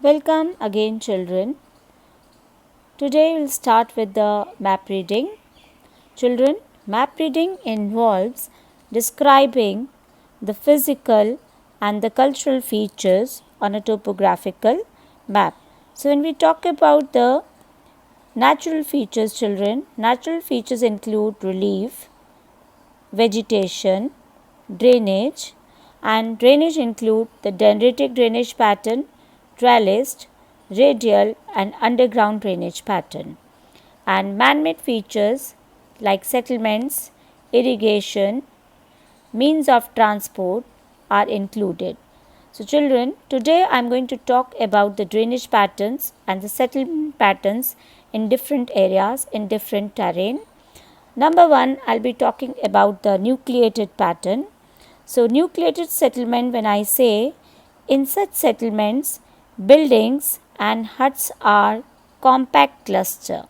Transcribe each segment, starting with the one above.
Welcome again, children. Today we'll start with the map reading. Children, map reading involves describing the physical and the cultural features on a topographical map. So, when we talk about the natural features, children, natural features include relief, vegetation, drainage, and drainage include the dendritic drainage pattern, trellised, radial and underground drainage pattern. And man-made features like settlements, irrigation, means of transport are included. So children, today I am going to talk about the drainage patterns and the settlement patterns in different areas in different terrain. Number 1, I will be talking about the nucleated pattern. So, nucleated settlement, when I say, in such settlements, buildings and huts are compact cluster.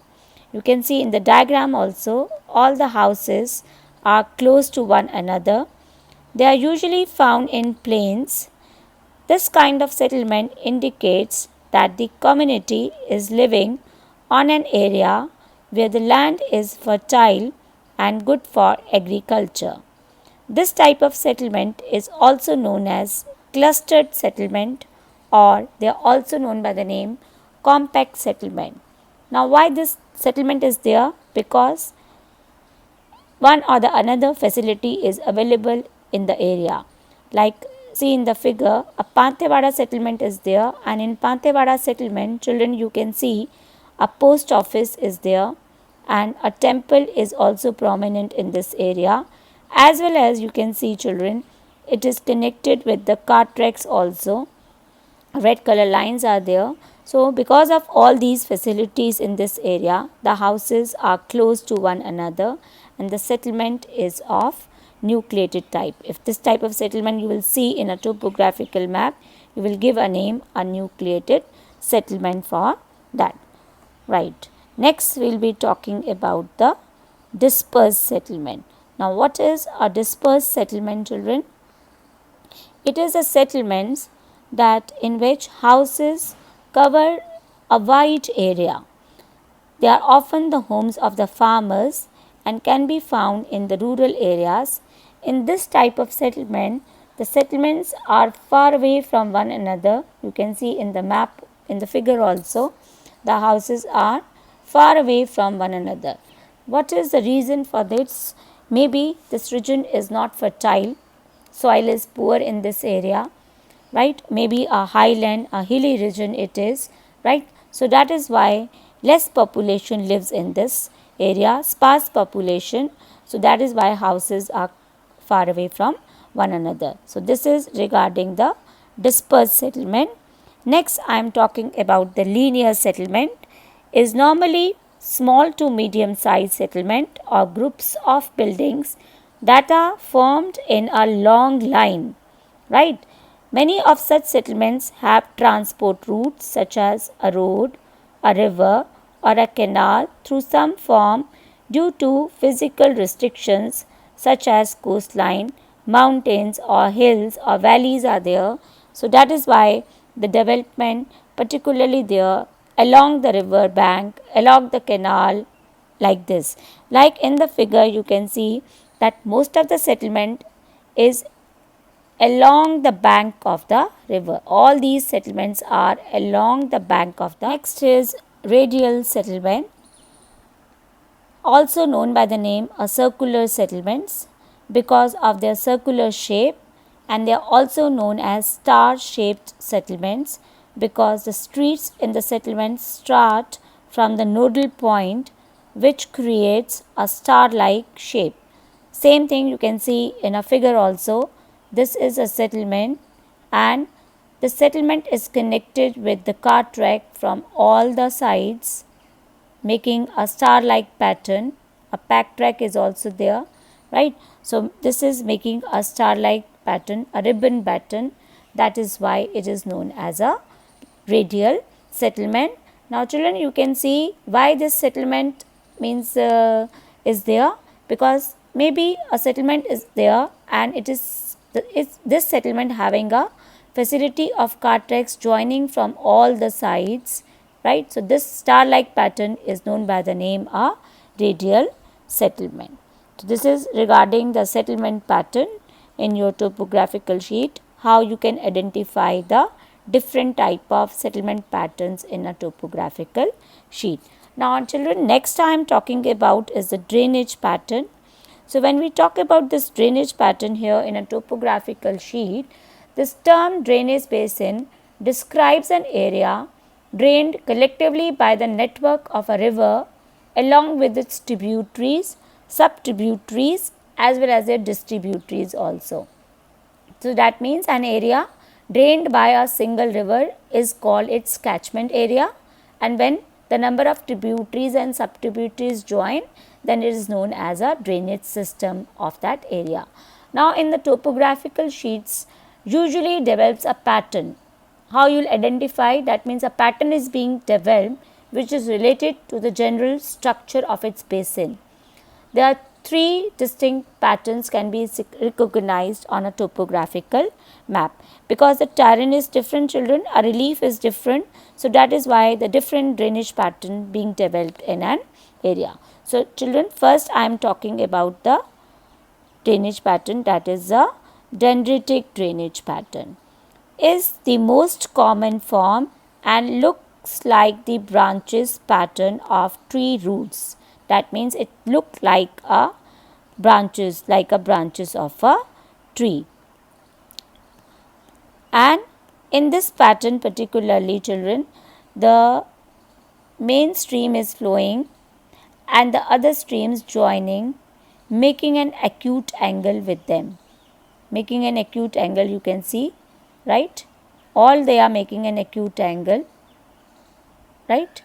You can see in the diagram also, all the houses are close to one another. They are usually found in plains. This kind of settlement indicates that the community is living on an area where the land is fertile and good for agriculture. This type of settlement is also known as clustered settlement, or they are also known by the name compact settlement. Now, why this settlement is there? Because one or the another facility is available in the area. Like see in the figure, a Pantewada settlement is there, and in Pantewada settlement, children, you can see a post office is there and a temple is also prominent in this area, as well as you can see, children, it is connected with the cart tracks also. Red color lines are there. So because of all these facilities in this area, the houses are close to one another and the settlement is of nucleated type. If this type of settlement you will see in a topographical map, you will give a name, a nucleated settlement for that. Right. Next we will be talking about the dispersed settlement. Now what is a dispersed settlement, children? It is a settlement that in which houses cover a wide area. They are often the homes of the farmers and can be found in the rural areas. In this type of settlement, the settlements are far away from one another. You can see in the map, in the figure also, the houses are far away from one another. What is the reason for this? Maybe this region is not fertile, soil is poor in this area, right? Maybe a highland, a hilly region it is, right? So that is why less population lives in this area, sparse population. So that is why houses are far away from one another. So this is regarding the dispersed settlement. Next I am talking about the linear settlement. Is normally small to medium sized settlement or groups of buildings that are formed in a long line, right? Many of such settlements have transport routes such as a road, a river or a canal through some form due to physical restrictions such as coastline, mountains or hills or valleys are there. So that is why the development particularly there along the river bank, along the canal, like this. Like in the figure you can see that most of the settlement is along the bank of the river. All these settlements are along the bank of the. Next is radial settlement, also known by the name a circular settlements because of their circular shape, and they are also known as star shaped settlements because the streets in the settlements start from the nodal point which creates a star like shape. Same thing you can see in a figure also. This is a settlement and the settlement is connected with the cart track from all the sides, making a star like pattern. A pack track is also there, right? So this is making a star like pattern, a ribbon pattern. That is why it is known as a radial settlement. Now children, you can see why this settlement means is there, because maybe a settlement is there and it is this settlement having a facility of car tracks joining from all the sides, right. So, this star-like pattern is known by the name a radial settlement. So, this is regarding the settlement pattern in your topographical sheet, how you can identify the different type of settlement patterns in a topographical sheet. Now, children, next I am talking about is the drainage pattern. So, when we talk about this drainage pattern here in a topographical sheet, this term drainage basin describes an area drained collectively by the network of a river along with its tributaries, subtributaries as well as their distributaries also. So, that means an area drained by a single river is called its catchment area, and when the number of tributaries and subtributaries join, then it is known as a drainage system of that area. Now, in the topographical sheets usually develops a pattern. How you will identify? That means a pattern is being developed which is related to the general structure of its basin. There are three distinct patterns can be recognized on a topographical map. Because the terrain is different, children, a relief is different. So, that is why the different drainage pattern being developed in an area. So, children, first I am talking about the drainage pattern, that is the dendritic drainage pattern. Is the most common form and looks like the branches pattern of tree roots. That means it looks like a branches of a tree. And in this pattern particularly, children, the main stream is flowing and the other streams joining, making an acute angle with them. Making an acute angle, you can see, right? All they are making an acute angle, right?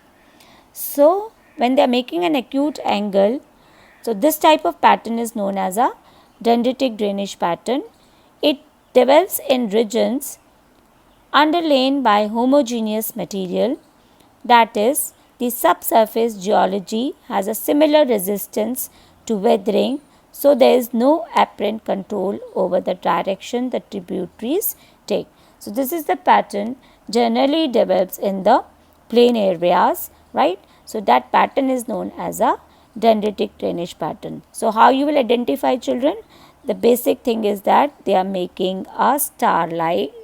So, when they are making an acute angle, so this type of pattern is known as a dendritic drainage pattern. It develops in regions underlain by homogeneous material, that is, the subsurface geology has a similar resistance to weathering, so there is no apparent control over the direction the tributaries take. So, this is the pattern generally develops in the plain areas, right. So, that pattern is known as a dendritic drainage pattern. So, how you will identify, children? The basic thing is that they are making a they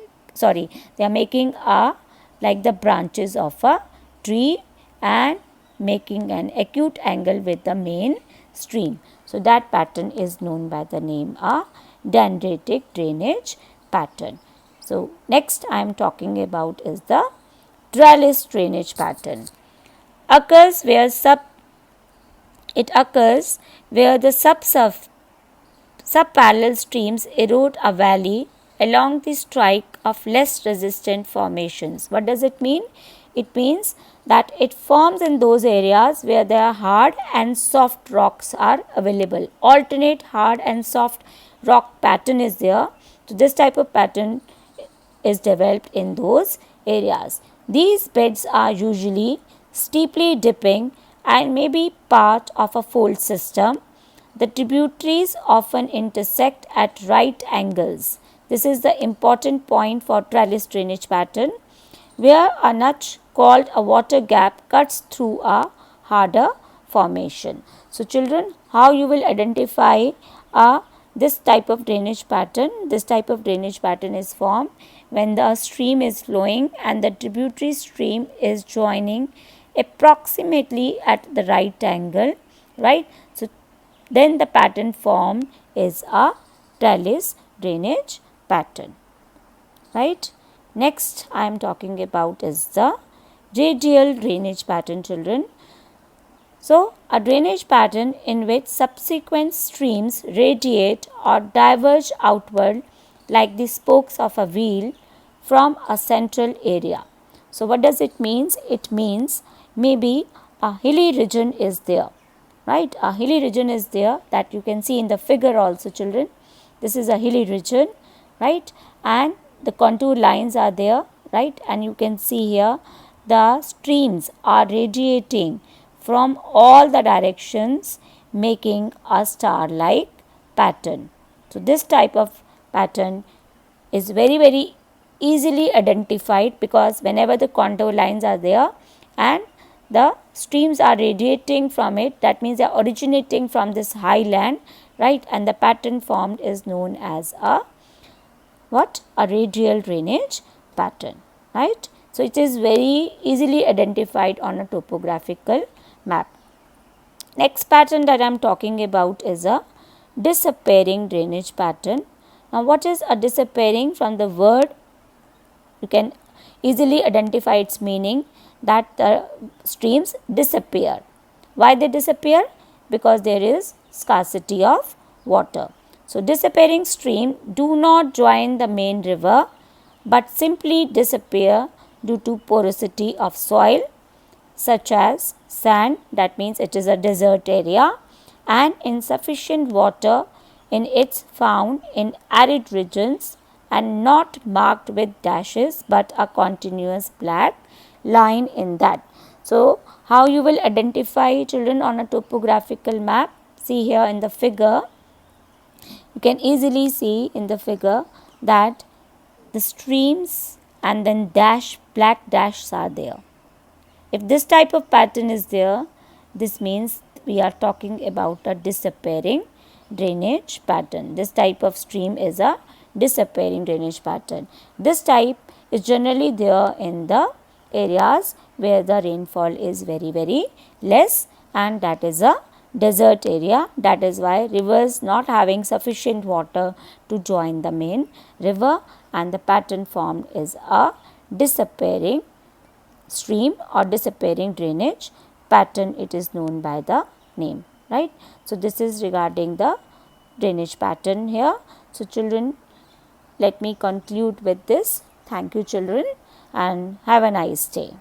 are making a like the branches of a tree and making an acute angle with the main stream. So, that pattern is known by the name a dendritic drainage pattern. So, next I am talking about is the trellis drainage pattern. Occurs where the subparallel streams erode a valley along the strike of less resistant formations. What does it mean? It means that it forms in those areas where there are hard and soft rocks are available. Alternate hard and soft rock pattern is there. So, this type of pattern is developed in those areas. These beds are usually steeply dipping and may be part of a fold system. The tributaries often intersect at right angles. This is the important point for trellis drainage pattern, where a notch called a water gap cuts through a harder formation. So, children, how you will identify this type of drainage pattern? This type of drainage pattern is formed when the stream is flowing and the tributary stream is joining approximately at the right angle, right. So, then the pattern formed is a trellis drainage pattern, right. Next I am talking about is the radial drainage pattern, children. So, a drainage pattern in which subsequent streams radiate or diverge outward like the spokes of a wheel from a central area. So, what does it mean? It means maybe a hilly region is there, right. A hilly region is there, that you can see in the figure also, children. This is a hilly region, right, and the contour lines are there, right, and you can see here the streams are radiating from all the directions, making a star-like pattern. So, this type of pattern is very easily identified because whenever the contour lines are there and the streams are radiating from it, that means they are originating from this highland, right, and the pattern formed is known as a what? A radial drainage pattern, right. So, it is very easily identified on a topographical map. Next pattern that I am talking about is a disappearing drainage pattern. Now, what is a disappearing? From the word you can easily identify its meaning, that the streams disappear. Why they disappear? Because there is scarcity of water. So, disappearing stream do not join the main river, but simply disappear due to porosity of soil such as sand, that means it is a desert area, and insufficient water in its found in arid regions and not marked with dashes but a continuous black line in that. So, how you will identify, children, on a topographical map? See here in the figure, you can easily see in the figure that the streams and then black dashes are there. If this type of pattern is there, this means we are talking about a disappearing drainage pattern. This type of stream is a disappearing drainage pattern. This type is generally there in the areas where the rainfall is very less, and that is a desert area. That is why rivers not having sufficient water to join the main river, and the pattern formed is a disappearing stream or disappearing drainage pattern. It is known by the name, right. So, this is regarding the drainage pattern here. So, children, let me conclude with this. Thank you, children, and have a nice day.